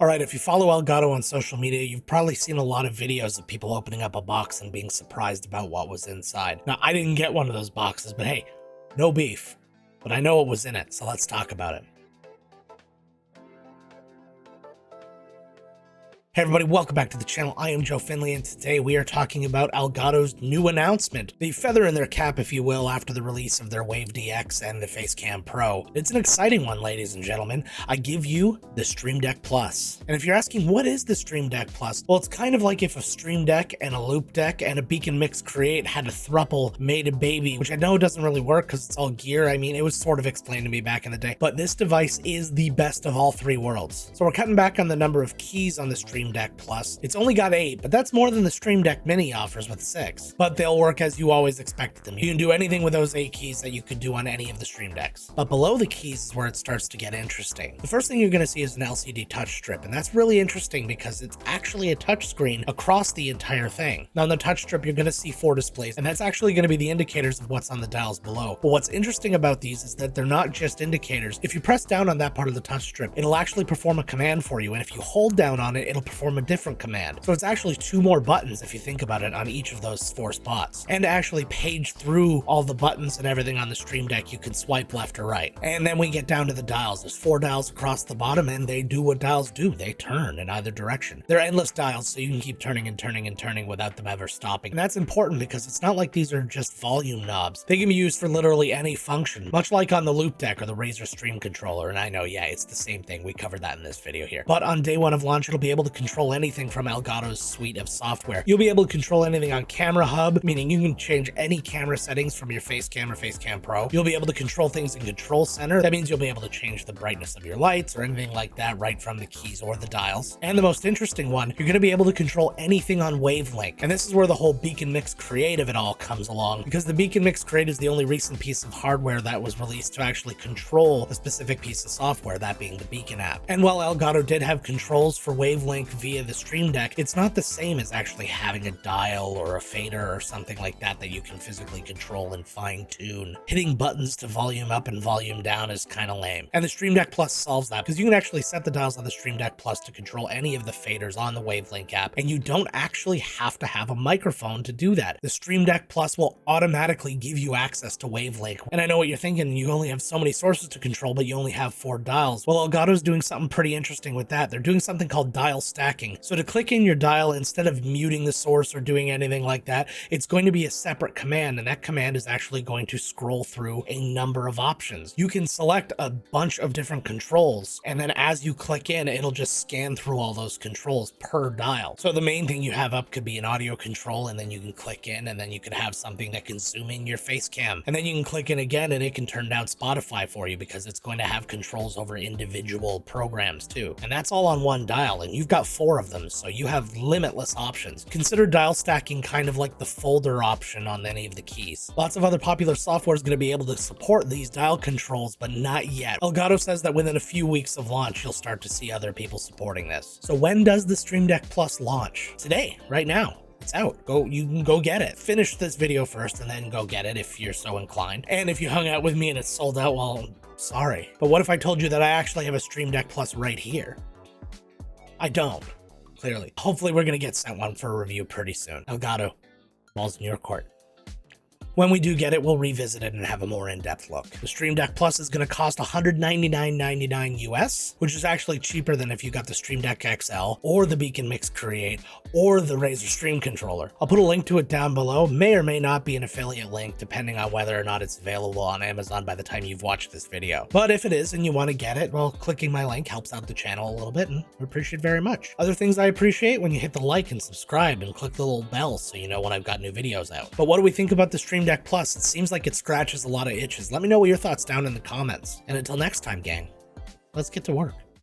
Alright, if you follow Elgato on social media, you've probably seen a lot of videos of people opening up a box and being surprised about what was inside. Now, I didn't get one of those boxes, but hey, no beef. But I know what was in it, so let's talk about it. Hey everybody, welcome back to the channel. I am Joe Finley, and today we are talking about Elgato's new announcement, the feather in their cap, if you will, after the release of their Wave DX and the Facecam Pro. It's an exciting one, ladies and gentlemen. I give you the Stream Deck Plus. And if you're asking, what is the Stream Deck Plus? Well, it's kind of like if a Stream Deck and a Loop Deck and a BEACN Mix Create had a throuple made a baby, which I know doesn't really work because it's all gear. I mean, it was sort of explained to me back in the day, but this device is the best of all three worlds. So we're cutting back on the number of keys on the Stream Deck Plus. It's only got 8, but that's more than the Stream Deck Mini offers with 6. But they'll work as you always expected them. You can do anything with those 8 keys that you could do on any of the Stream Decks. But below the keys is where it starts to get interesting. The first thing you're going to see is an LCD touch strip, and that's really interesting because it's actually a touch screen across the entire thing. Now on the touch strip, you're going to see 4 displays, and that's actually going to be the indicators of what's on the dials below. But what's interesting about these is that they're not just indicators. If you press down on that part of the touch strip, it'll actually perform a command for you, and if you hold down on it, it'll perform a different command. So it's actually 2 more buttons if you think about it on each of those 4 spots. And to actually page through all the buttons and everything on the Stream Deck, you can swipe left or right. And then we get down to the dials. There's 4 dials across the bottom, and they do what dials do. They turn in either direction. They're endless dials, so you can keep turning and turning and turning without them ever stopping. And that's important because it's not like these are just volume knobs. They can be used for literally any function, much like on the Loop Deck or the Razer Stream Controller. And I know, yeah, it's the same thing. We covered that in this video here. But on day 1 of launch, it'll be able to control anything from Elgato's suite of software. You'll be able to control anything on Camera Hub, meaning you can change any camera settings from your Facecam or Facecam Pro. You'll be able to control things in Control Center. That means you'll be able to change the brightness of your lights or anything like that right from the keys or the dials. And the most interesting one, you're going to be able to control anything on Wavelink. And this is where the whole BEACN Mix Create of it all comes along, because the BEACN Mix Create is the only recent piece of hardware that was released to actually control a specific piece of software, that being the BEACN app. And while Elgato did have controls for Wavelink via the Stream Deck, it's not the same as actually having a dial or a fader or something like that you can physically control and fine-tune. Hitting buttons to volume up and volume down is kind of lame. And the Stream Deck Plus solves that, because you can actually set the dials on the Stream Deck Plus to control any of the faders on the Wavelink app, and you don't actually have to have a microphone to do that. The Stream Deck Plus will automatically give you access to Wavelink. And I know what you're thinking, you only have so many sources to control, but you only have 4 dials. Well, Elgato's doing something pretty interesting with that. They're doing something called dial stacking. So to click in your dial, instead of muting the source or doing anything like that, it's going to be a separate command, and that command is actually going to scroll through a number of options. You can select a bunch of different controls, and then as you click in, it'll just scan through all those controls per dial. So the main thing you have up could be an audio control, and then you can click in, and then you could have something that can zoom in your face cam, and then you can click in again, and it can turn down Spotify for you because it's going to have controls over individual programs too. And that's all on 1 dial, and you've got 4 of them, so you have limitless options. Consider dial stacking kind of like the folder option on any of the keys. Lots of other popular software is going to be able to support these dial controls, but not yet. Elgato says that within a few weeks of launch, you'll start to see other people supporting this. So when does the Stream Deck Plus launch? Today, right now. It's out. You can go get it. Finish this video first and then go get it if you're so inclined. And if you hung out with me and it's sold out, well, sorry. But what if I told you that I actually have a Stream Deck Plus right here? I don't, clearly. Hopefully we're going to get sent one for a review pretty soon. Elgato, ball's in your court. When we do get it, we'll revisit it and have a more in-depth look. The Stream Deck Plus is going to cost $199.99 US, which is actually cheaper than if you got the Stream Deck XL or the BEACN Mix Create or the Razer Stream Controller. I'll put a link to it down below. May or may not be an affiliate link, depending on whether or not it's available on Amazon by the time you've watched this video. But if it is and you want to get it, well, clicking my link helps out the channel a little bit, and we appreciate it very much. Other things I appreciate, when you hit the like and subscribe and click the little bell so you know when I've got new videos out. But what do we think about the Stream Deck Plus? It seems like it scratches a lot of itches. Let me know what your thoughts down in the comments. And until next time, gang, let's get to work.